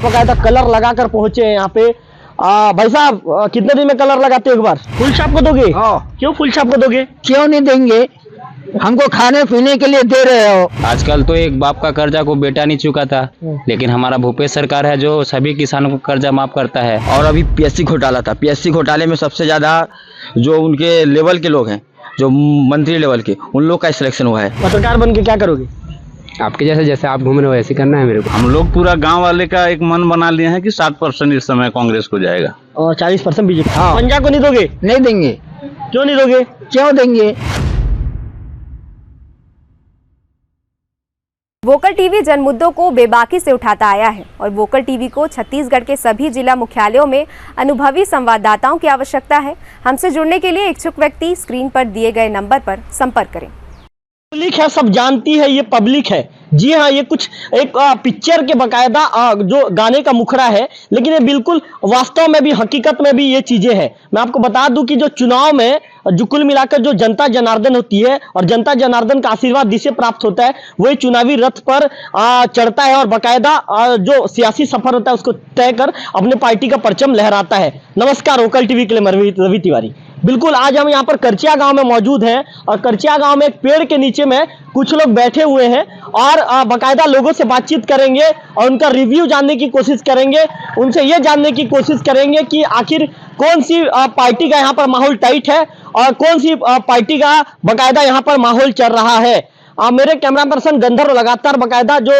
बकायदा कलर लगाकर पहुंचे हैं यहाँ पे। भाई साहब कितने दिन में कलर लगाते हो? एक बार फुल छाप को दोगे? क्यों फुल छाप को दोगे? क्यों नहीं देंगे, हमको खाने पीने के लिए दे रहे हो। आजकल तो एक बाप का कर्जा को बेटा नहीं चुका था, लेकिन हमारा भूपेश सरकार है जो सभी किसानों को कर्जा माफ करता है। और अभी पीएससी घोटाला था, पीएससी घोटाले में सबसे ज्यादा जो उनके लेवल के लोग हैं, जो मंत्री लेवल के, उन लोग का सिलेक्शन हुआ है। पत्रकार बन के क्या करोगे? आपके जैसे आप घूम रहे हो ऐसे करना है मेरे को। हम लोग पूरा गांव वाले का एक मन बना लिए हैं कि 60% इस समय कांग्रेस को जाएगा और 40% बीजेपी। हाँ। पंजा को नहीं दोगे? नहीं देंगे। क्यों नहीं दोगे? क्यों देंगे? वोकल टीवी जन मुद्दों को बेबाकी से उठाता आया है और वोकल टीवी को छत्तीसगढ़ के सभी जिला मुख्यालयों में अनुभवी संवाददाताओं की आवश्यकता है। हमसे जुड़ने के लिए इच्छुक व्यक्ति स्क्रीन पर दिए गए नंबर पर संपर्क करें। पब्लिक है, सब जानती है, ये पब्लिक है। जी हाँ, ये कुछ एक पिक्चर के बकायदा जो गाने का मुखड़ा है, लेकिन ये बिल्कुल वास्तव में भी, हकीकत में भी ये चीजें हैं। मैं आपको बता दूं कि जो चुनाव में जो कुल मिलाकर जो जनता जनार्दन होती है और जनता जनार्दन का आशीर्वाद जिसे प्राप्त होता है, वही चुनावी रथ पर चढ़ता है और बकायदा जो सियासी सफर होता है उसको तय कर अपने पार्टी का परचम लहराता है। नमस्कार, वोकल टीवी के लिए मैं रवि तिवारी। बिल्कुल, आज हम यहाँ पर करचिया गांव में मौजूद हैं और करचिया गांव में एक पेड़ के नीचे में कुछ लोग बैठे हुए हैं और बकायदा लोगों से बातचीत करेंगे और उनका रिव्यू जानने की कोशिश करेंगे। उनसे ये जानने की कोशिश करेंगे कि आखिर कौन सी पार्टी का यहाँ पर माहौल टाइट है और कौन सी पार्टी का बकायदा यहाँ पर माहौल चल रहा है। मेरे कैमरा पर्सन गंधर्व लगातार बकायदा जो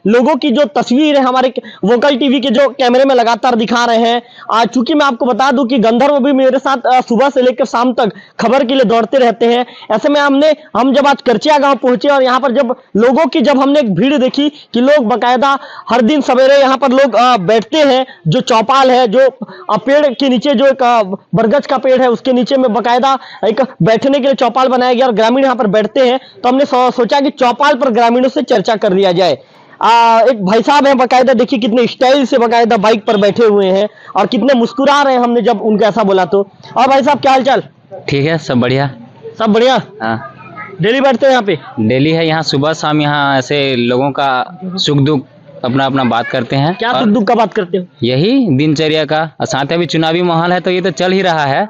लोगों की जो तस्वीर है हमारे वोकल टीवी के जो कैमरे में लगातार दिखा रहे हैं। चूंकि मैं आपको बता दूं कि गंधर्व भी मेरे साथ सुबह से लेकर शाम तक खबर के लिए दौड़ते रहते हैं। ऐसे में हम जब आज करचिया गांव पहुंचे और यहाँ पर जब लोगों की हमने एक भीड़ देखी कि लोग बकायदा हर दिन सवेरे यहाँ पर लोग बैठते हैं। जो चौपाल है, जो पेड़ के नीचे जो एक बरगद का पेड़ है, उसके नीचे में बकायदा एक बैठने के लिए चौपाल बनाया गया और ग्रामीण यहाँ पर बैठते हैं। तो हमने सोचा कि चौपाल पर ग्रामीणों से चर्चा कर लिया जाए। एक भाई साहब हैं बकायदा, देखिए कितने स्टाइल से बकायदा बाइक पर बैठे हुए हैं और कितने मुस्कुरा रहे हैं हमने जब उनको ऐसा बोला तो। और भाई साहब क्या हाल चाल? ठीक है, सब बढ़िया। सब बढ़िया। हाँ, डेली बैठते हैं यहाँ पे? डेली है यहाँ, सुबह शाम यहाँ ऐसे लोगों का सुख दुख अपना अपना बात करते हैं। क्या सुख दुख का बात करते हो? यही दिनचर्या का, और साथ ही अभी चुनावी माहौल है तो ये तो चल ही रहा है।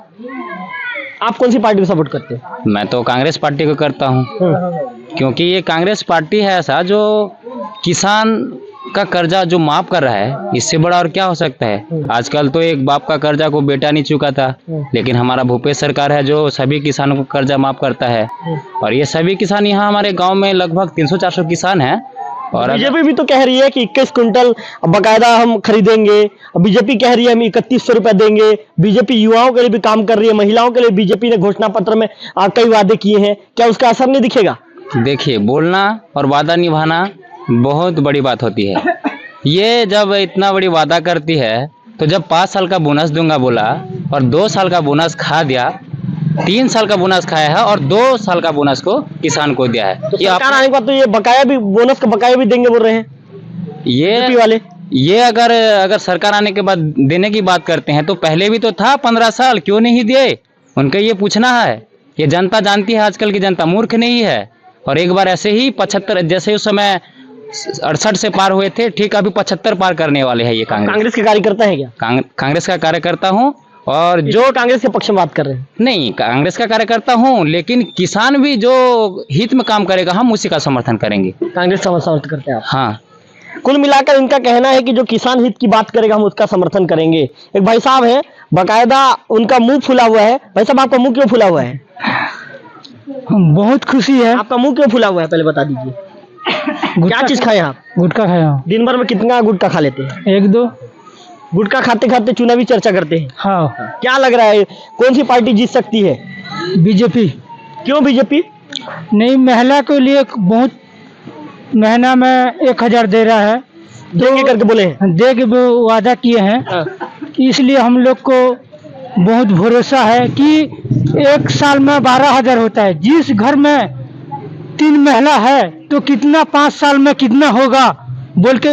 आप कौन सी पार्टी को सपोर्ट करते हैं? मैं तो कांग्रेस पार्टी को करता हूँ, क्योंकि ये कांग्रेस पार्टी है ऐसा जो किसान का कर्जा जो माफ कर रहा है। इससे बड़ा और क्या हो सकता है? आजकल तो एक बाप का कर्जा को बेटा नहीं चुका था, लेकिन हमारा भूपेश सरकार है जो सभी किसानों को कर्जा माफ करता है। और ये सभी किसान यहाँ हमारे गांव में लगभग 300-400 किसान हैं। और बीजेपी भी तो कह रही है कि 21 क्विंटल बकायदा हम खरीदेंगे। बीजेपी कह रही है हम 3100 रुपए देंगे। बीजेपी युवाओं के लिए भी काम कर रही है, महिलाओं के लिए बीजेपी ने घोषणा पत्र में कई वादे किए हैं। क्या उसका असर नहीं दिखेगा? देखिए, बोलना और वादा निभाना बहुत बड़ी बात होती है। ये जब इतना बड़ी वादा करती है तो जब 5 साल का बोनस दूंगा बोला और 2 साल का बोनस खा दिया, 3 साल का बोनस खाया है और 2 साल का बोनस को किसान को दिया है। तो सरकार आने के बाद तो ये बकाया भी, बोनस का बकाया भी देंगे बोल रहे हैं ये वाले। ये अगर सरकार आने के बाद देने की बात करते हैं तो पहले भी तो था 15 साल, क्यों नहीं दिए? उनका ये पूछना है। ये जनता जानती है, आजकल की जनता मूर्ख नहीं है। और एक बार ऐसे ही 75, जैसे उस समय 68 से पार हुए थे, ठीक अभी 75 पार करने वाले हैं ये कांग्रेस के कार्यकर्ता है क्या? कांग्रेस का कार्यकर्ता हूँ और जो कांग्रेस के पक्ष में बात कर रहे हैं। नहीं, कांग्रेस का कार्यकर्ता हूँ, लेकिन किसान भी जो हित में काम करेगा हम उसी का समर्थन करेंगे। कांग्रेस का समर्थन करते हैं आप? हाँ। कुल मिलाकर इनका कहना है कि जो किसान हित की बात करेगा हम उसका समर्थन करेंगे। एक भाई साहब है बकायदा, उनका मुंह फुला हुआ है। भाई साहब, आपका मुंह क्यों फुला हुआ है? बहुत खुशी है। आपका मुंह क्यों फुला हुआ है, पहले बता दीजिए। क्या चीज खाए आप? गुटखा खाया। दिन भर में कितना गुटखा खा लेते हैं? 1-2 गुटखा खाते खाते चुनावी चर्चा करते हैं। हाँ। क्या लग रहा है कौन सी पार्टी जीत सकती है? बीजेपी। क्यों बीजेपी? नहीं, महिला के लिए बहुत महीना में 1000 दे रहा है, देंगे करके बोले हैं, दे के वादा किए हैं। इसलिए हम लोग को बहुत भरोसा है कि 1 साल में 12,000 होता है। जिस घर में 3 महिला है तो कितना 5 साल में कितना होगा बोल के।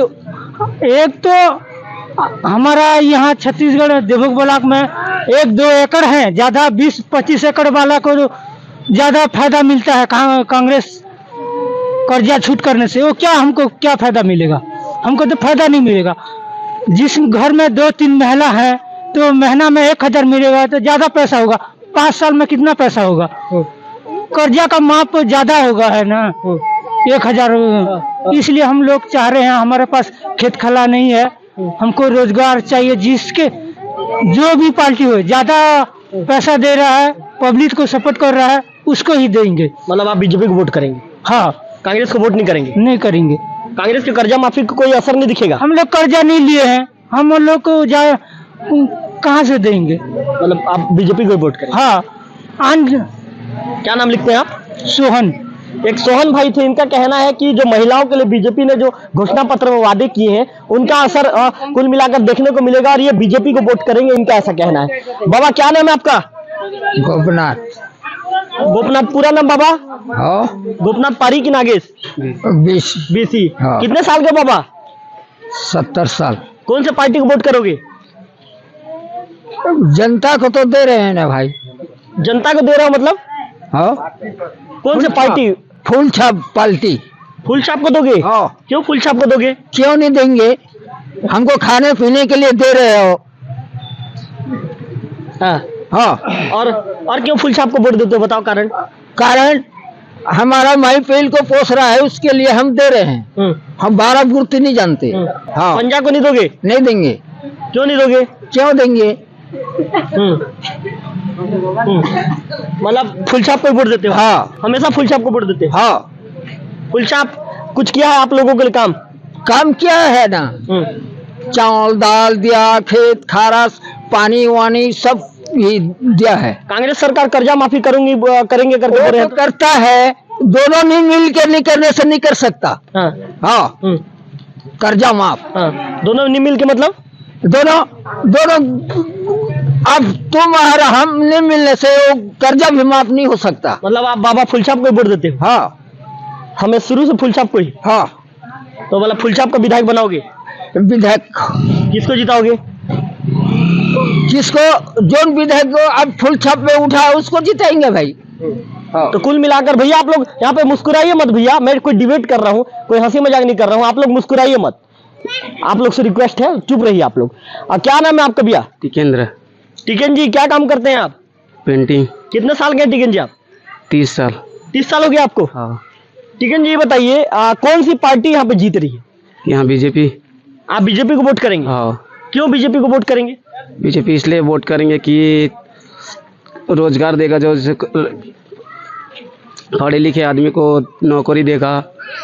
एक तो हमारा यहाँ छत्तीसगढ़ देवोग ब्लॉक में 1-2 एकड़ है, ज्यादा 20-25 एकड़ वाला को ज्यादा फायदा मिलता है कांग्रेस कर्जा छूट करने से। वो क्या, हमको क्या फायदा मिलेगा? हमको तो फायदा नहीं मिलेगा। जिस घर में 2-3 महिला है तो महीना में 1000 मिलेगा तो ज्यादा पैसा होगा, 5 साल में कितना पैसा होगा? कर्जा का माप ज्यादा होगा है ना 1000। इसलिए हम लोग चाह रहे हैं, हमारे पास खेत खला नहीं है, हमको रोजगार चाहिए, जिसके जो भी पार्टी हो ज्यादा पैसा दे रहा है, पब्लिक को सपोर्ट कर रहा है, उसको ही देंगे। मतलब आप बीजेपी को वोट करेंगे? हाँ। कांग्रेस को वोट नहीं करेंगे? नहीं करेंगे। कांग्रेस के कर्जा माफी का कोई असर नहीं दिखेगा? हम लोग कर्जा नहीं लिए हैं, हम लोग को कहाँ से देंगे? मतलब आप बीजेपी को वोट करेंगे? हाँ। क्या नाम लिखते हैं आप? सोहन। एक सोहन भाई थे, इनका कहना है कि जो महिलाओं के लिए बीजेपी ने जो घोषणा पत्र में वादे किए हैं उनका असर कुल मिलाकर देखने को मिलेगा और ये बीजेपी को वोट करेंगे, इनका ऐसा कहना है। बाबा क्या नाम है आपका? गोपनाथ। गोपनाथ पूरा नाम बाबा? हाँ। गोपनाथ पारी की नागेश? बीसी। हाँ। कितने साल के बाबा? 70 साल। कौन से पार्टी को वोट करोगे? जनता को तो दे रहे हैं ना भाई। जनता को दे रहा हो मतलब? हाँ। कौन से पार्टी? फूल छाप पार्टी। फूल छाप को दोगे? हाँ। क्यों फूल छाप को दोगे? क्यों नहीं देंगे, हमको खाने पीने के लिए दे रहे हो। हाँ। हाँ। और क्यों फूल छाप को वोट देते हो, बताओ कारण? कारण हमारा माई पेल को पोस रहा है, उसके लिए हम दे रहे हैं। हम 12 गुर्ती नहीं जानते। हाँ। पंजा को नहीं दोगे? नहीं देंगे। क्यों नहीं दोगे? क्यों देंगे? मतलब फूल छाप को वोट देते हो? हाँ। हमेशा फूल छाप को वोट देते हो? हाँ। फूल छाप कुछ किया है आप लोगों के लिए काम? काम क्या है ना, चावल दाल दिया, खेत खारास पानी वानी सब ही दिया है। कांग्रेस सरकार कर्जा माफी करेंगे करके बोल रहे हैं। करता है, दोनों नहीं मिल के नहीं करने से नहीं कर सकता। हाँ। हाँ। कर्जा माफ। हाँ। दोनों नहीं मिल के मतलब? दोनों अब तुम और हम नहीं मिलने से वो कर्जा भी माफ नहीं हो सकता। मतलब आप बाबा फूल छाप को वोट देते हो? हाँ। हमें शुरू से फूल छाप को ही? हाँ। तो मतलब फूल छाप का विधायक बनाओगे? विधायक किसको जिताओगे? जिसको जो विधायक को अब फुल छाप में उठा उसको जिताएंगे भाई। हाँ। तो कुल मिलाकर भैया आप लोग यहाँ पे मुस्कुराइए मत भैया, मैं कोई डिबेट कर रहा हूँ, कोई हंसी मजाक नहीं कर रहा हूँ, आप लोग मुस्कुराइए मत, आप लोग से रिक्वेस्ट है, चुप रहिए आप लोग। क्या नाम है आपका भैया? टिकेंद्र। टिकन जी क्या काम करते हैं आप? पेंटिंग। कितने साल के हैं टिकन जी आप? 30 साल। 30 साल हो गया आपको? हाँ। टिकन जी ये बताइए कौन सी पार्टी यहाँ पे जीत रही है? यहाँ बीजेपी। आप बीजेपी को वोट करेंगे? हाँ। क्यों बीजेपी को वोट करेंगे? बीजेपी इसलिए वोट करेंगे कि रोजगार देगा, जो पढ़े लिखे आदमी को नौकरी देगा,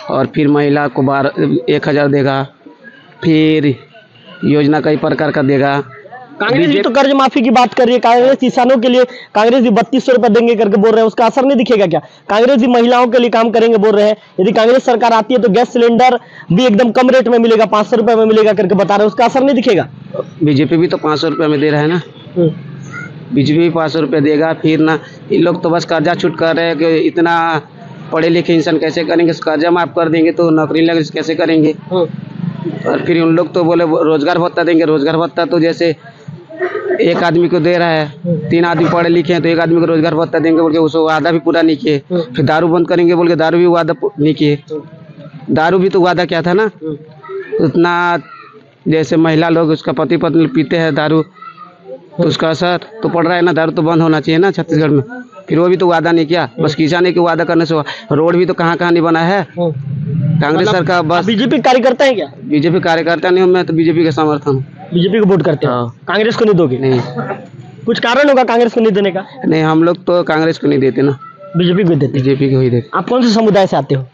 और फिर महिला को 1000 देगा, फिर योजना कई प्रकार का देगा। कांग्रेस भी तो कर्ज माफी की बात कर रही है, कांग्रेस किसानों के लिए कांग्रेस भी 3200 रुपए देंगे करके बोल रहे हैं, उसका असर नहीं दिखेगा क्या? कांग्रेस भी महिलाओं के लिए काम करेंगे बोल रहे हैं, यदि कांग्रेस सरकार आती है तो गैस सिलेंडर भी एकदम कम रेट में मिलेगा, 500 रुपए में मिलेगा करके बता रहे हैं, उसका असर नहीं दिखेगा? बीजेपी भी तो 500 रुपये में दे रहा है ना। बीजेपी भी 500 रुपये देगा। फिर ना इन लोग तो बस कर्जा छूट कर रहे हैं कि इतना पढ़े लिखे इंसान कैसे करेंगे, कर्जा माफ कर देंगे तो नौकरी लगे कैसे करेंगे। और फिर उन लोग तो बोले रोजगार भत्ता देंगे, रोजगार भत्ता तो जैसे एक आदमी को दे रहा है, 3 आदमी पढ़े लिखे हैं तो एक आदमी को रोजगार भत्ता देंगे बोल के उसको वादा भी पूरा नहीं किए। फिर दारू बंद करेंगे बोल के दारू भी वादा नहीं किए। दारू भी तो वादा क्या था ना, उतना जैसे महिला लोग उसका पति पत्नी पीते हैं दारू, तो उसका असर तो पड़ रहा है ना, दारू तो बंद होना चाहिए ना छत्तीसगढ़ में। फिर वो भी तो वादा नहीं किया, बस किसान के वादा करने से रोड भी तो कहाँ कहाँ नहीं बना है। कांग्रेस सरकार बस। बीजेपी कार्यकर्ता है क्या? बीजेपी कार्यकर्ता नहीं हूँ मैं, तो बीजेपी का समर्थन हूँ। बीजेपी को वोट करते हैं? कांग्रेस को नहीं दोगे? नहीं। कुछ कारण होगा कांग्रेस को नहीं देने का? नहीं, हम लोग तो कांग्रेस को नहीं देते ना, बीजेपी को देते। बीजेपी को ही देते। आप कौन से समुदाय से आते हो?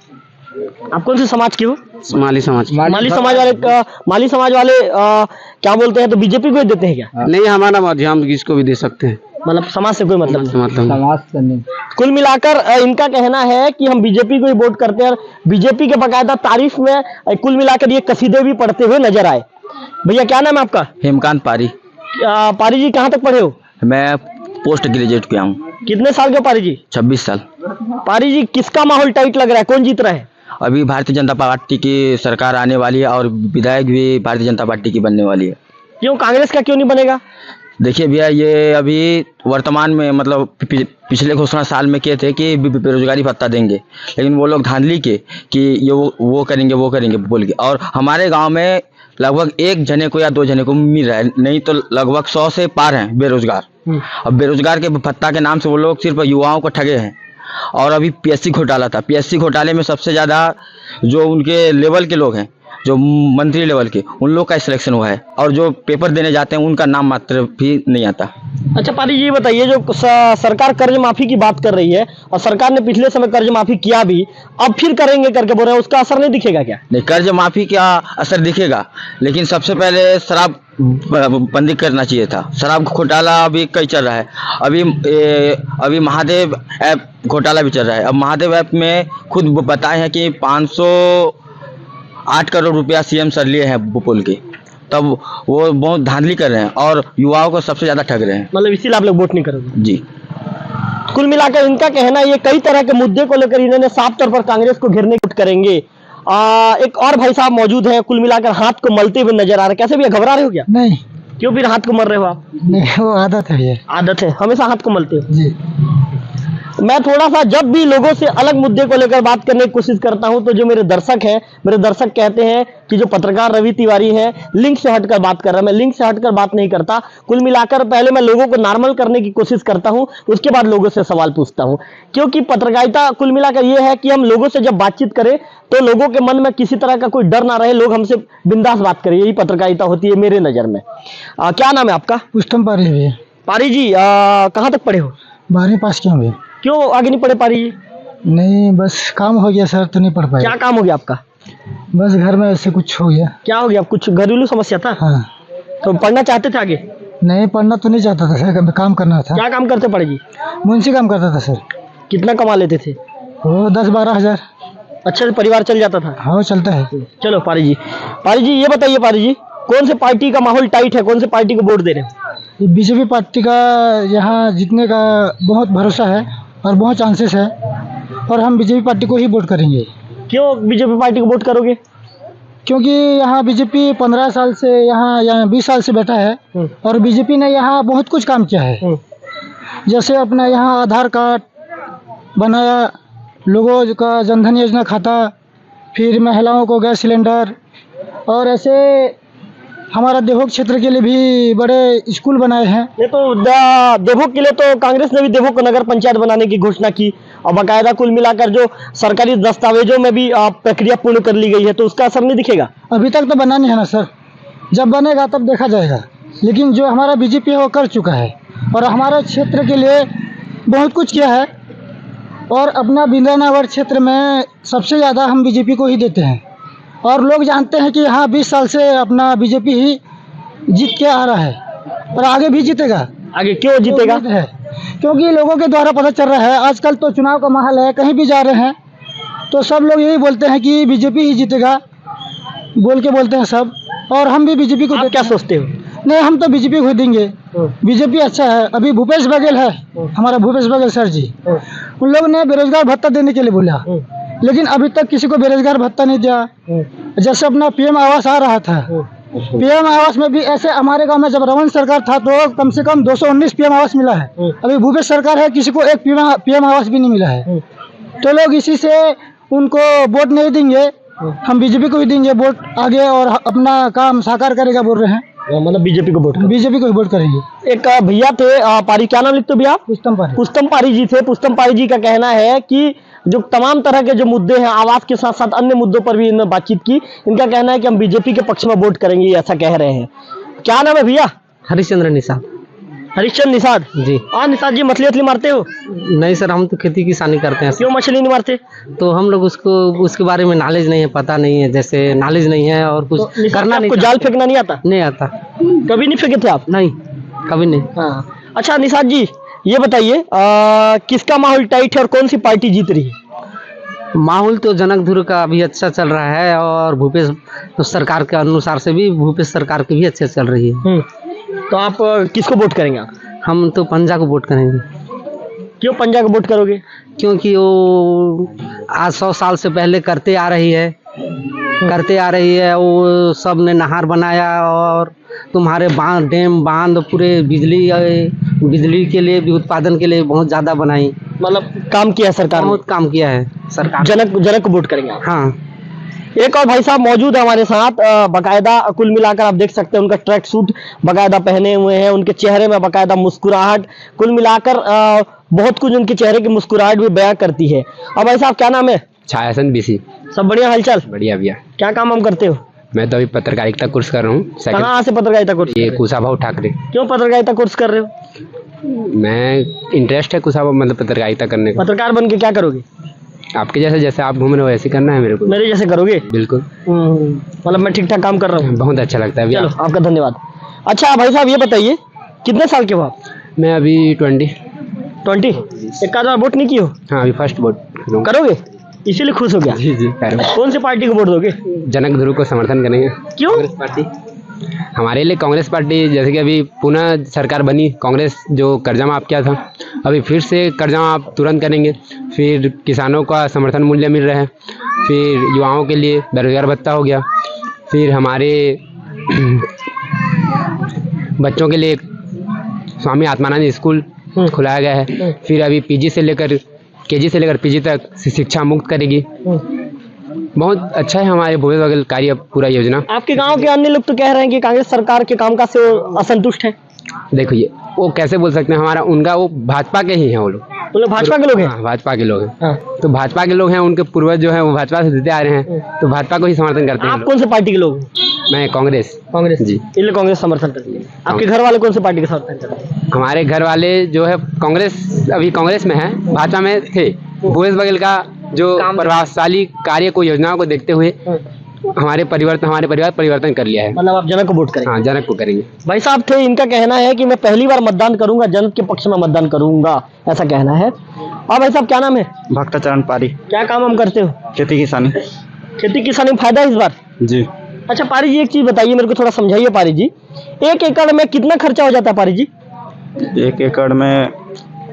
आप कौन से समाज के हो? माली समाज। माली समाज वाले क्या बोलते हैं, तो बीजेपी को ही देते हैं क्या? नहीं, हमारा मर्जी, हम किसको भी दे सकते हैं, मतलब समाज से कोई मतलब समाज से नहीं। कुल मिलाकर इनका कहना है कि हम बीजेपी को ही वोट करते हैं, और बीजेपी के बकायदा तारीफ में कुल मिलाकर ये कसीदे भी पढ़ते हुए नजर आए। भैया क्या नाम है आपका? हेमकांत पारी। पारी जी कहाँ तक पढ़े हो? मैं पोस्ट ग्रेजुएट किया हूँ। कितने साल के पारी जी? 26 साल। पारी जी किसका माहौल टाइट लग रहा है, कौन जीत रहा है? अभी भारतीय जनता पार्टी की सरकार आने वाली है और विधायक भी भारतीय जनता पार्टी की बनने वाली है। क्यों कांग्रेस का क्यों नहीं बनेगा? देखिए भैया, ये अभी वर्तमान में मतलब पिछले घोषणा साल में किए थे कि बेरोजगारी भत्ता देंगे, लेकिन वो लोग धांधली के कि ये वो करेंगे बोल के। और हमारे गांव में लगभग एक जने को या 2 जने को मिल रहा है, नहीं तो लगभग 100 से पार हैं बेरोजगार। अब बेरोजगार के भत्ता के नाम से वो लोग सिर्फ युवाओं को ठगे हैं। और अभी पीएससी घोटाला था, पीएससी घोटाले में सबसे ज़्यादा जो उनके लेवल के लोग हैं, जो मंत्री लेवल के, उन लोग का सिलेक्शन हुआ है, और जो पेपर देने जाते हैं उनका नाम मात्र भी नहीं आता। अच्छा पारी जी, ये बताइए, जो सरकार कर्ज माफी की बात कर रही है और सरकार ने पिछले समय कर्ज माफी किया भी, अब फिर करेंगे करके बोल रहे हैं, उसका असर नहीं दिखेगा क्या? नहीं, कर्ज माफी का असर दिखेगा, लेकिन सबसे पहले शराब बंदी करना चाहिए था। शराब घोटाला अभी कई चल रहा है। अभी महादेव ऐप घोटाला भी चल रहा है। अब महादेव ऐप में खुद बताए हैं कि 508 करोड़ रुपया सीएम सर लिए हैं पुल के, तब वो बहुत धांधली कर रहे हैं और युवाओं को सबसे ज्यादा ठग रहे हैं। मतलब इसीलिए आप लोग वोट नहीं करोगे? जी। कुल मिलाकर इनका कहना है ये कई तरह के मुद्दे को लेकर इन्होंने साफ तौर पर कांग्रेस को घेरने की कोशिश करेंगे। एक और भाई साहब मौजूद हैं, कुल मिलाकर हाथ को मलते हुए नजर आ रहे हैं। कैसे भैया, घबरा रहे हो क्या? नहीं क्यों फिर हाथ को मल रहे हो आप? नहीं, वो आदत है ये। आदत है, हमेशा हाथ को मलते हो? जी। मैं थोड़ा सा जब भी लोगों से अलग मुद्दे को लेकर बात करने की कोशिश करता हूं तो जो मेरे दर्शक कहते हैं कि जो पत्रकार रवि तिवारी है लिंक से हटकर बात कर रहा है। मैं लिंक से हटकर बात नहीं करता। कुल मिलाकर पहले मैं लोगों को नॉर्मल करने की कोशिश करता हूं, उसके बाद लोगों से सवाल पूछता हूं, क्योंकि पत्रकारिता कुल मिलाकर यह है कि हम लोगों से जब बातचीत करें तो लोगों के मन में किसी तरह का कोई डर ना रहे, लोग हमसे बिंदास बात करें, यही पत्रकारिता होती है मेरे नजर में। क्या नाम है आपका? पुष्टम पारी भैया। पारी जी, कहाँ तक पढ़े हो? 12वीं पास किया भैया। क्यों आगे नहीं पढ़े पारी जी? नहीं, बस काम हो गया सर, तो नहीं पढ़ पाया। क्या काम हो गया आपका? बस घर में ऐसे कुछ हो गया। क्या हो गया? कुछ घरेलू समस्या था? हाँ। तो पढ़ना चाहते थे आगे? नहीं, पढ़ना तो नहीं चाहता था सर, काम करना था। क्या काम करते पारी जी? मुंशी काम करता था सर। कितना कमा लेते थे? वो 10-12 हज़ार। अच्छा से परिवार चल जाता था? हाँ, चलता है। चलो पारी जी ये बताइए पारी जी, कौन से पार्टी का माहौल टाइट है, कौन से पार्टी को वोट दे रहे हैं? ये बीजेपी पार्टी का यहाँ जीतने का बहुत भरोसा है और बहुत चांसेस है, और हम बीजेपी पार्टी को ही वोट करेंगे। क्यों बीजेपी पार्टी को वोट करोगे? क्योंकि यहाँ बीजेपी 15 साल से यहाँ 20 साल से बैठा है, और बीजेपी ने यहाँ बहुत कुछ काम किया है। जैसे अपना यहाँ आधार कार्ड बनाया, लोगों का जनधन योजना खाता, फिर महिलाओं को गैस सिलेंडर, और ऐसे हमारा देवोग क्षेत्र के लिए भी बड़े स्कूल बनाए हैं। ये तो देवोग के लिए तो कांग्रेस ने भी देवोग को नगर पंचायत बनाने की घोषणा की, और बाकायदा कुल मिलाकर जो सरकारी दस्तावेजों में भी प्रक्रिया पूर्ण कर ली गई है, तो उसका असर नहीं दिखेगा? अभी तक तो बना नहीं है ना सर, जब बनेगा तब देखा जाएगा। लेकिन जो हमारा बीजेपी है वो कर चुका है, और हमारे क्षेत्र के लिए बहुत कुछ किया है, और अपना बिंद्रानगर क्षेत्र में सबसे ज़्यादा हम बीजेपी को ही देते हैं। और लोग जानते हैं कि हाँ 20 साल से अपना बीजेपी ही जीत के आ रहा है, और आगे भी जीतेगा। आगे क्यों जीतेगा? है क्योंकि लोगों के द्वारा पता चल रहा है, आजकल तो चुनाव का माहौल है, कहीं भी जा रहे हैं तो सब लोग यही बोलते हैं कि बीजेपी ही जीतेगा, बोलते हैं सब, और हम भी बीजेपी को। क्या सोचते हो? नहीं, हम तो बीजेपी को देंगे। बीजेपी अच्छा है। अभी भूपेश बघेल है, हमारा भूपेश बघेल सर जी, उन लोगों ने बेरोजगार भत्ता देने के लिए बोला, लेकिन अभी तक किसी को बेरोजगार भत्ता नहीं दिया। जैसे अपना पीएम आवास आ रहा था, पीएम आवास में भी ऐसे हमारे गांव में जब रमन सरकार था तो कम से कम 219 पीएम आवास मिला है। अभी भूपेश सरकार है, किसी को एक पीएम आवास भी नहीं मिला है। तो लोग इसी से उनको वोट नहीं देंगे, हम बीजेपी को ही देंगे वोट आगे, और अपना काम साकार करेगा बोल रहे हैं। मतलब बीजेपी को वोट करेंगे। एक भैया थे पारी, क्या नाम लिखते हो भैया? पुष्टम पारी जी थे। पुष्टम पारी जी का कहना है कि जो तमाम तरह के जो मुद्दे हैं, आवास के साथ साथ अन्य मुद्दों पर भी इन्होंने बातचीत की। इनका कहना है कि हम बीजेपी के पक्ष में वोट करेंगे, ऐसा कह रहे हैं। क्या नाम है भैया? हरिश्चंद्र निषाद। हरिश्चंद्र निषाद जी। निषाद जी, मछली मारते हो? नहीं सर, हम तो खेती किसानी करते हैं। क्यों मछली नहीं मारते? तो हम लोग उसके बारे में नॉलेज नहीं है, पता नहीं है, जैसे नॉलेज नहीं है, और कुछ तो करना नहीं। जाल फेंकना नहीं आता? नहीं आता। कभी नहीं फेंके थे आप? नहीं, कभी नहीं। हाँ। अच्छा निषाद जी, ये बताइए किसका माहौल टाइट है और कौन सी पार्टी जीत रही है? माहौल तो जनकधुर का अभी अच्छा चल रहा है, और भूपेश सरकार के अनुसार से भी भूपेश सरकार की भी अच्छे चल रही है। तो आप किसको वोट करेंगे? हम तो पंजा को वोट करेंगे। क्यों पंजा को वोट करोगे? क्योंकि वो आज 100 साल से पहले करते आ रही है, वो सब ने नहर बनाया, और तुम्हारे डैम बांध पूरे बिजली के लिए भी, उत्पादन के लिए बहुत ज़्यादा बनाई। मतलब काम किया सरकार, बहुत काम किया है सरकार। जनक को वोट करेंगे आप? हाँ। एक और भाई साहब मौजूद है हमारे साथ, बकायदा कुल मिलाकर आप देख सकते हैं उनका ट्रैक सूट बकायदा पहने हुए हैं, उनके चेहरे में बकायदा मुस्कुराहट, कुल मिलाकर बहुत कुछ उनके चेहरे की मुस्कुराहट भी बयां करती है। और भाई साहब क्या नाम है? छायासन बीसी। सब बढ़िया हालचाल? बढ़िया भैया। क्या काम हम करते हो? मैं तो अभी पत्रकारिता कोर्स कर रहा हूँ। कहाँ से पत्रकारिता कोर्स? ये कुशाभाऊ ठाकरे। क्यों पत्रकारिता कोर्स कर रहे हो? मैं इंटरेस्ट है कुशाभाऊ मतलब पत्रकारिता करने का। पत्रकार बन के क्या करोगे? आपके जैसे जैसे आप घूम रहे हो ऐसे करना है मेरे को। मेरे जैसे करोगे? बिल्कुल। मतलब मैं ठीक ठाक काम कर रहा हूँ? बहुत अच्छा लगता है भैया। चलो आपका धन्यवाद। अच्छा भाई साहब ये बताइए कितने साल के हो आप? मैं अभी 20। एक आध बार वोट नहीं किए हो? हाँ अभी फर्स्ट वोट करोगे? इसीलिए खुश हो गया? जी जी करूँगा। कौन सी पार्टी को वोट दोगे? जनक ध्रुव को समर्थन करेंगे। क्यों? कांग्रेस पार्टी हमारे लिए, कांग्रेस पार्टी जैसे कि अभी पुनः सरकार बनी, कांग्रेस जो कर्जा माफ किया था अभी फिर से कर्जा माफ तुरंत करेंगे, फिर किसानों का समर्थन मूल्य मिल रहा है, फिर युवाओं के लिए बेरोजगार भत्ता हो गया, फिर हमारे बच्चों के लिए स्वामी आत्मानंद स्कूल खुलाया गया है, फिर अभी केजी से लेकर पीजी तक शिक्षा मुक्त करेगी। बहुत अच्छा है हमारे भूपेश बघेल कार्य पूरा योजना। आपके गांव के अन्य लोग तो कह रहे हैं कि कांग्रेस सरकार के कामकाज से असंतुष्ट है। देखो ये वो कैसे बोल सकते हैं, हमारा उनका वो भाजपा के ही हैं, वो लोग भाजपा के लोग हैं। हाँ, भाजपा के लोग हैं। हाँ। तो भाजपा के लोग हैं, उनके पूर्वज जो हैं वो भाजपा से देते आ रहे हैं, तो भाजपा को ही समर्थन करते हैं। आप कौन से पार्टी के लोग हैं? मैं कांग्रेस जी, इसलिए कांग्रेस समर्थन करती है। आपके घर वाले कौन से पार्टी का समर्थन करते हैं? हमारे घर वाले जो है कांग्रेस, अभी कांग्रेस में है, भाजपा में थे। भूपेश बघेल का जो प्रभावशाली कार्य को, योजनाओं को देखते हुए हमारे परिवार परिवर्तन कर लिया है। मतलब आप जनक को वोट करेंगे? हाँ जनक को करेंगे। भाई साहब थे, इनका कहना है कि मैं पहली बार मतदान करूंगा, जनक के पक्ष में मतदान करूंगा, ऐसा कहना है। और भाई साहब क्या नाम है? भक्ताचरण पारी। क्या काम हम करते हो? खेती किसानी। खेती किसानी में फायदा है इस बार? जी। अच्छा पारी जी एक चीज बताइए मेरे को, थोड़ा समझाइए पारी जी, 1 एकड़ में कितना खर्चा हो जाता है पारी जी? 1 एकड़ में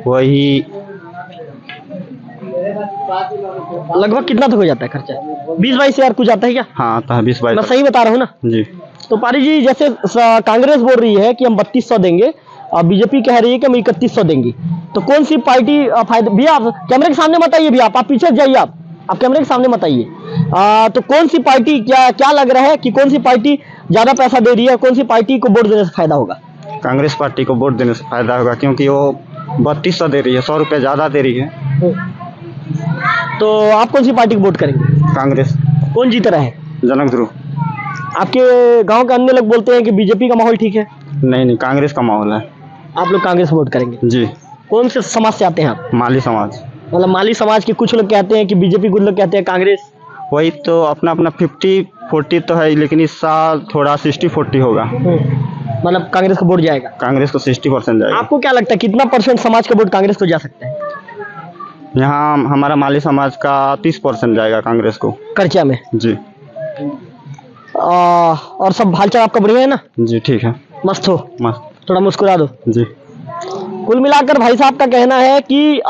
वही लगभग कितना तक हो जाता है खर्चा? 20-22 हजार कुछ आता है क्या? हाँ आता है 20-22। मैं सही बता रहा हूँ ना? जी। तो पारी जी जैसे कांग्रेस बोल रही है कि हम 3200 देंगे और बीजेपी कह रही है कि हम 3100 देंगे, तो कौन सी पार्टी फायदा? भैया आप कैमरे के सामने मत आइए, भैया आप पीछे जाइए, आप कैमरे के सामने मत आइए। तो कौन सी पार्टी, क्या लग रहा है कि कौन सी पार्टी ज्यादा पैसा दे रही है, कौन सी पार्टी को वोट देने से फायदा होगा? कांग्रेस पार्टी को वोट देने से फायदा होगा, क्योंकि वो 3200 दे रही है, 100 रुपये ज्यादा दे रही है। तो आप कौन सी पार्टी को वोट करेंगे? कांग्रेस। कौन जीत रहा है? जनक ध्रुव। आपके गांव के अन्य लोग बोलते हैं कि बीजेपी का माहौल ठीक है। नहीं, कांग्रेस का माहौल है। आप लोग कांग्रेस वोट करेंगे? जी। कौन से समाज से आते हैं आप? माली समाज। मतलब माली समाज के कुछ लोग कहते हैं कि बीजेपी, कुछ लोग कहते हैं कांग्रेस। वही तो अपना 50-40 तो है, लेकिन इस साल थोड़ा 60-40 होगा। मतलब कांग्रेस को वोट जाएगा? कांग्रेस को 60% जाएगा। आपको क्या लगता है कितना % समाज का वोट कांग्रेस को जा सकता है? यहाँ हमारा माली समाज का 30% जाएगा कांग्रेस को। कर्चा में? जी। और सब हालचाल आपका बढ़िया है ना? जी ठीक है। मस्त हो? मस्त। थोड़ा मुस्कुरा दो। जी। कुल मिलाकर भाई साहब का कहना है कि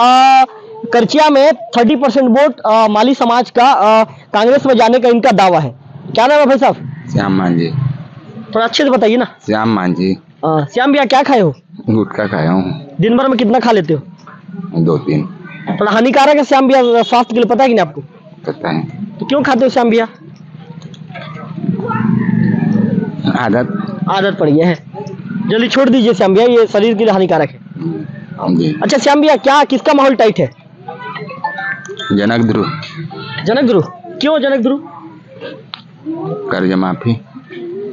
करचिया में 30% वोट माली समाज का कांग्रेस में जाने का इनका दावा है। क्या नाम है भाई साहब? श्याम मांझी। थोड़ा अच्छे से बताइए ना। श्याम मांझी। श्याम भैया क्या खाए हो? गुटखा खाया हूँ। दिन भर में कितना खा लेते हो? 2-3। थोड़ा हानिकारक है श्याम भैया स्वास्थ्य के लिए, पता है कि नहीं आपको? पता है। तो क्यों खाते हो श्याम भैया? आदत पड़ गया है, जल्दी छोड़ दीजिए श्याम भैया, ये शरीर के लिए हानिकारक है। जी। अच्छा श्याम भैया क्या, किसका माहौल टाइट है? जनक ध्रुव। जनक ध्रुव? क्यों जनक ध्रुव? कर्ज माफी।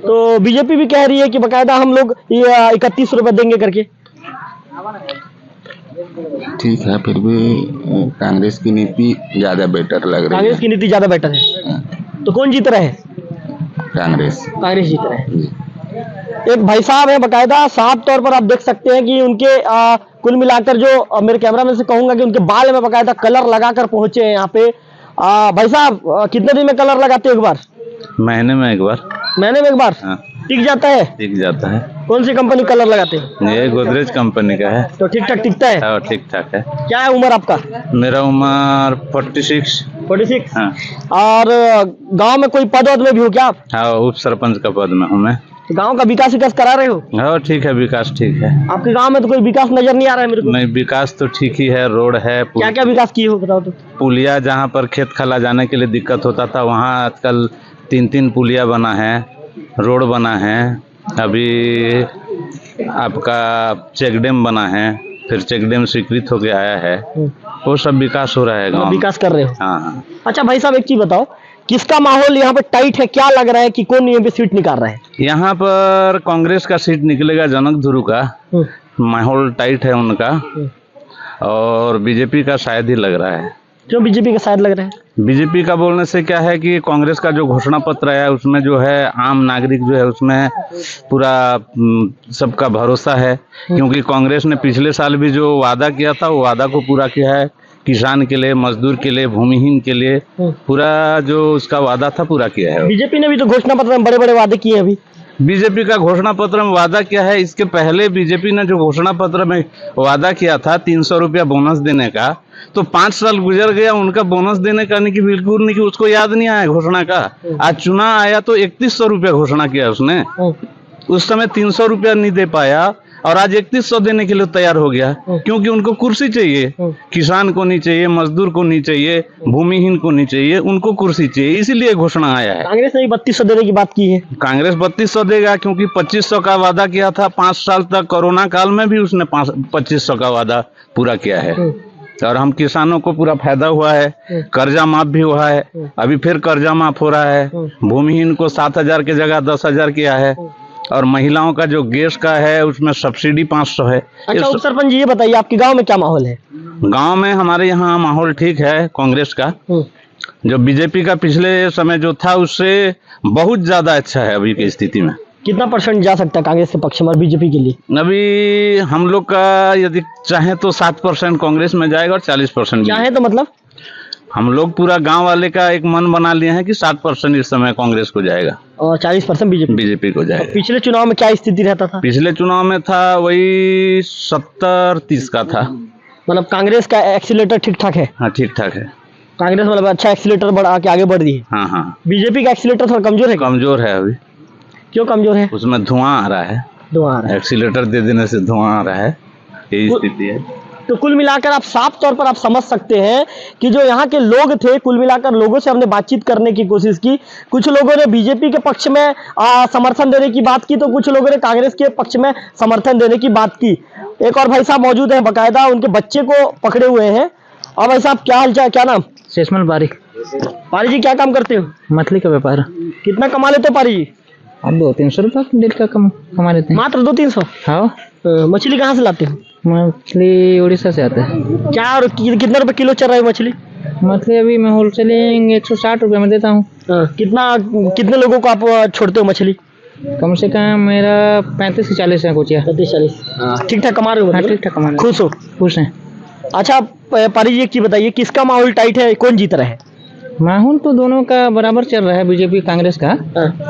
तो बीजेपी भी कह रही है कि बकायदा हम लोग 31 रुपए देंगे करके। ठीक है, फिर भी कांग्रेस की नीति ज्यादा बेटर लग रही है। कांग्रेस की नीति ज्यादा बेटर है। तो कौन जीत रहा है? कांग्रेस। कांग्रेस जीत रहा है। जी। एक भाई साहब है बकायदा, साफ तौर पर आप देख सकते हैं कि उनके कुल मिलाकर जो मेरे कैमरामैन से कहूंगा कि उनके बाल में बकायदा कलर लगाकर पहुंचे हैं यहाँ पे। भाई साहब कितने दिन में कलर लगाते हो एक बार? महीने में एक बार। महीने में एक बार? हाँ। टिक जाता है? टिक जाता है। कौन सी कंपनी कलर लगाते हैं? ये गोदरेज कंपनी का है। तो ठीक ठाक टिकता है? हाँ ठीक ठाक है। क्या है उम्र आपका? मेरा उम्र 46। 46? हाँ। और गांव में कोई पद वद में भी हो क्या आप? हाँ, उप सरपंच का पद में हूँ मैं। तो गांव का विकास करा रहे हो? हाँ ठीक है, विकास ठीक है। आपके गांव में तो कोई विकास नजर नहीं आ रहा है मेरे को। नहीं, विकास तो ठीक ही है, रोड है, क्या क्या विकास किए हो बताओ तो। पुलिया जहाँ पर खेत खला जाने के लिए दिक्कत होता था वहाँ आजकल 3-3 पुलिया बना है, रोड बना है, अभी आपका चेक डैम बना है, फिर चेक डैम स्वीकृत होके आया है, वो सब विकास हो रहा है गाँव में। विकास कर रहे हो? हाँ। अच्छा भाई साहब एक चीज बताओ, किसका माहौल यहाँ पे टाइट है, क्या लग रहा है कि कौन यहाँ पे सीट निकाल रहा है? यहाँ पर कांग्रेस का सीट निकलेगा, जनक ध्रुव का माहौल टाइट है उनका, और बीजेपी का शायद ही लग रहा है। क्यों बीजेपी का शायद लग रहा है? बीजेपी का बोलने से क्या है कि कांग्रेस का जो घोषणा पत्र है उसमें जो है आम नागरिक जो है उसमें पूरा सबका भरोसा है, क्योंकि कांग्रेस ने पिछले साल भी जो वादा किया था वो वादा को पूरा किया है। किसान के लिए, मजदूर के लिए, भूमिहीन के लिए पूरा जो उसका वादा था पूरा किया है। बीजेपी ने भी तो घोषणा पत्र में बड़े बड़े वादे किए हैं। अभी बीजेपी का घोषणा पत्र में वादा किया है, इसके पहले बीजेपी ने जो घोषणा पत्र में वादा किया था 300 रुपया बोनस देने का, तो 5 साल गुजर गया, उनका बोनस देने का नहीं कि बिल्कुल नहीं कि उसको याद नहीं आया घोषणा का। आज चुनाव आया तो 3100 रुपया घोषणा किया उसने, उस समय 300 रुपया नहीं दे पाया और आज 3100 देने के लिए तैयार हो गया, क्योंकि उनको कुर्सी चाहिए। किसान को नहीं चाहिए, मजदूर को नहीं चाहिए, भूमिहीन को नहीं चाहिए, उनको कुर्सी चाहिए, इसीलिए घोषणा आया है। कांग्रेस ने 3200 देने की बात की है। कांग्रेस 3200 देगा, क्योंकि 2500 का वादा किया था 5 साल तक, कोरोना काल में भी उसने 2500 का वादा पूरा किया है। और हम किसानों को पूरा फायदा हुआ है, कर्जा माफ भी हुआ है, अभी फिर कर्जा माफ हो रहा है। भूमिहीन को 7000 की जगह 10,000 किया है, और महिलाओं का जो गैस का है उसमें सब्सिडी 500 है। अच्छा उप सरपंच जी ये बताइए आपके गांव में क्या माहौल है? गांव में हमारे यहाँ माहौल ठीक है कांग्रेस का, जो बीजेपी का पिछले समय जो था उससे बहुत ज्यादा अच्छा है अभी की स्थिति में। कितना परसेंट जा सकता है कांग्रेस के पक्ष में और बीजेपी के लिए? अभी हम लोग का यदि चाहे तो 7% कांग्रेस में जाएगा और 40% चाहे तो मतलब हम लोग पूरा गांव वाले का एक मन बना लिए हैं कि 60% इस समय कांग्रेस को जाएगा और 40% बीजेपी को जाएगा। पिछले चुनाव में क्या स्थिति रहता था? पिछले चुनाव में था वही 70-30 का था। मतलब कांग्रेस का एक्सीलेटर ठीक ठाक है? हाँ ठीक ठाक है। कांग्रेस मतलब अच्छा एक्सीलेटर बढ़ा के आगे बढ़ रही है। हाँ हाँ। बीजेपी का एक्सीलेटर थोड़ा कमजोर है? कमजोर है अभी। क्यों कमजोर है? उसमें धुआं आ रहा है, धुआं आ रहा है, एक्सीलेटर दे देने से धुआं आ रहा है, यही स्थिति है। तो कुल मिलाकर आप साफ तौर पर आप समझ सकते हैं कि जो यहाँ के लोग थे, कुल मिलाकर लोगों से हमने बातचीत करने की कोशिश की। कुछ लोगों ने बीजेपी के पक्ष में समर्थन देने की बात की, तो कुछ लोगों ने कांग्रेस के पक्ष में समर्थन देने की बात की। एक और भाई साहब मौजूद है, बकायदा उनके बच्चे को पकड़े हुए हैं। और भाई साहब क्या हाल चाल, क्या नाम? शेषमल बारिक। पारी जी क्या काम करते हो? मछली का व्यापार। कितना कमा लेते हो पारी जी? अब 200-300 रुपये डेढ़ का कमा लेते हैं। मात्र 200-300? हाँ। मछली कहाँ से लाते हो? मछली उड़ीसा से आता है। क्या और कितने रुपए किलो चल रहा है मछली? मछली अभी मैं होलसेलिंग 160 रुपये में देता हूँ। कितने लोगों को आप छोड़ते हो मछली? कम से कम मेरा 35 से 40 है कुछ। 35-40 ठीक ठाक कमा रहे हो? हाँ ठीक ठाक कमा रहे। खुश हो? खुश हैं। अच्छा पारी जी एक चीज बताइए, किसका माहौल टाइट है, कौन जीत रहा है? माहौल तो दोनों का बराबर चल रहा है, बीजेपी कांग्रेस का।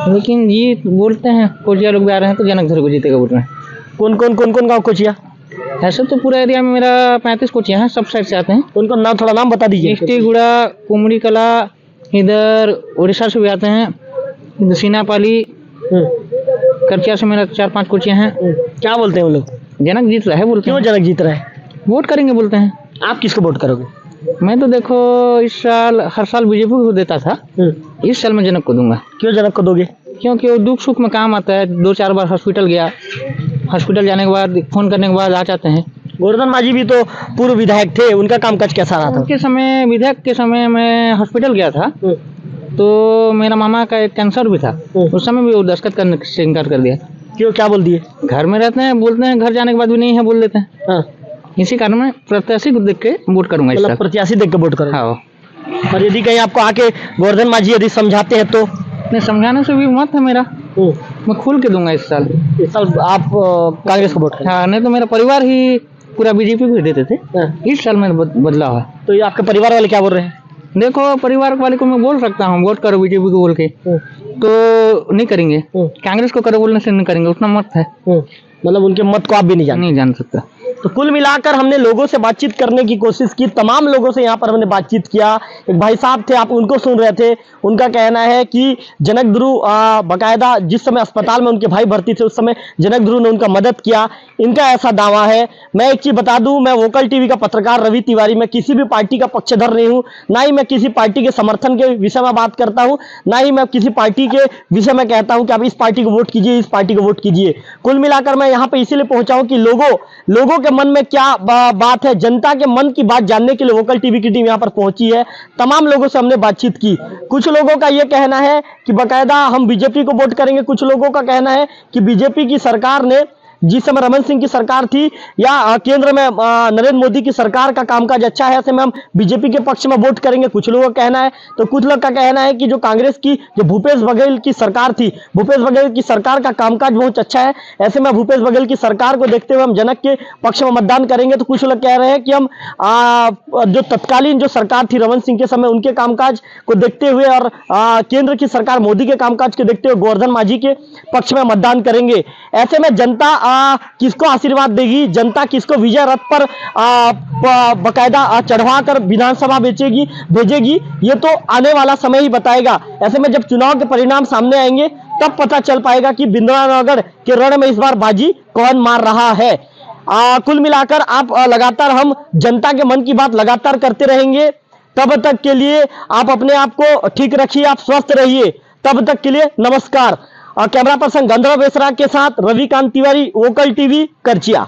लेकिन जीत बोलते हैं, कोचिया लोग भी आ रहे हैं तो जनक ध्रुव को जीतेगा बोल रहे हैं। कौन कौन गाँव कोचिया? ऐसे तो पूरा एरिया में मेरा 35 कोचिया हैं, सब साइड से आते हैं। कौन नाम, थोड़ा नाम बता दीजिए। इष्टीगुड़ा, कुमड़ी कला, इधर उड़ीसा से भी आते हैं, इधर सीनापाली, करचिया से मेरा 4-5 कोचिया हैं। क्या बोलते हैं वो लोग? जनक जीत रहा है बोलते हैं। क्यों जनक जीत रहा है? वोट करेंगे बोलते हैं। आप किसको वोट करोगे? मैं तो देखो इस साल हर साल बीजेपी को देता था, इस साल मैं जनक को दूंगा। क्यों जनक को दोगे? क्योंकि वो दुख सुख में काम आता है। 2-4 बार हॉस्पिटल गया, हॉस्पिटल जाने के बाद फोन करने के बाद आ जाते हैं। गोवर्धन मांझी भी तो पूर्व विधायक थे, उनका कामकाज कैसा रहा था? उनके समय, विधायक के समय मैं हॉस्पिटल गया था तो मेरा मामा का एक कैंसर भी था, उस समय भी वो दस्तखत करने से इनकार कर दिया। क्यों, क्या बोल दिए? घर में रहते हैं, बोलते हैं, घर जाने के बाद भी नहीं है बोल देते हैं। इसी कारण मैं प्रत्याशी को देख के वोट करूंगा। मतलब प्रत्याशी देख के वोट करूंगा। हाँ। और यदि कहीं आपको आके गोवर्धन मांझी यदि समझाते हैं तो? नहीं, समझाने से भी मत है मेरा, मैं खुल के दूंगा इस साल। इस साल आप कांग्रेस को वोट करें? हाँ, नहीं तो मेरा परिवार ही पूरा बीजेपी को देते थे। इस साल मैंने बदलाव है। तो ये आपके परिवार वाले क्या बोल रहे हैं? देखो परिवार वाले को मैं बोल सकता हूँ वोट करो बीजेपी को बोल के, तो नहीं करेंगे। कांग्रेस को करो बोलने से नहीं करेंगे, उतना मत है। मतलब उनके मत को आप भी नहीं जान सकता। तो कुल मिलाकर हमने लोगों से बातचीत करने की कोशिश की, तमाम लोगों से यहाँ पर हमने बातचीत किया। एक भाई साहब थे, आप उनको सुन रहे थे, उनका कहना है कि जनक ध्रुव बाकायदा जिस समय अस्पताल में उनके भाई भर्ती थे उस समय जनक ध्रुव ने उनका मदद किया, इनका ऐसा दावा है। मैं एक चीज बता दूं, मैं वोकल टीवी का पत्रकार रवि तिवारी, मैं किसी भी पार्टी का पक्षधर नहीं हूं, ना ही मैं किसी पार्टी के समर्थन के विषय में बात करता हूं, ना ही मैं किसी पार्टी के विषय में कहता हूं कि आप इस पार्टी को वोट कीजिए, इस पार्टी को वोट कीजिए। कुल मिलाकर मैं यहां पर इसीलिए पहुंचा हूं कि लोगों के मन में क्या बात है, जनता के मन की बात जानने के लिए वोकल टीवी की टीम यहां पर पहुंची है। तमाम लोगों से हमने बातचीत की। कुछ लोगों का यह कहना है कि बाकायदा हम बीजेपी को वोट करेंगे, कुछ लोगों का कहना है कि बीजेपी की सरकार ने, जिस समय रमन सिंह की सरकार थी या केंद्र में नरेंद्र मोदी की सरकार का कामकाज अच्छा है, ऐसे में हम बीजेपी के पक्ष में वोट करेंगे, कुछ लोगों का कहना है। तो कुछ लोग का कहना है कि जो कांग्रेस की, जो भूपेश बघेल की सरकार थी, भूपेश बघेल की सरकार का कामकाज बहुत अच्छा है, ऐसे में भूपेश बघेल की सरकार को देखते हुए हम जनक के पक्ष में मतदान करेंगे। तो कुछ लोग कह रहे हैं कि हम जो तत्कालीन जो सरकार थी रमन सिंह के समय, उनके कामकाज को देखते हुए और केंद्र की सरकार मोदी के कामकाज को देखते हुए गोवर्धन मांझी के पक्ष में मतदान करेंगे। ऐसे में जनता किसको आशीर्वाद देगी, जनता किसको विजय रथ पर बकायदा चढ़वा कर विधानसभा भेजेगी, ये तो आने वाला समय ही बताएगा। ऐसे में जब चुनाव के परिणाम सामने आएंगे तब पता चल पाएगा कि बिंद्रानगर के रण में इस बार बाजी कौन मार रहा है। कुल मिलाकर आप लगातार, हम जनता के मन की बात लगातार करते रहेंगे। तब तक के लिए आप अपने आप को ठीक रखिए, आप स्वस्थ रहिए। तब तक के लिए नमस्कार। कैमरा पर्सन गंधर्व बेसरा के साथ रविकांत तिवारी, वोकल टीवी, करचिया।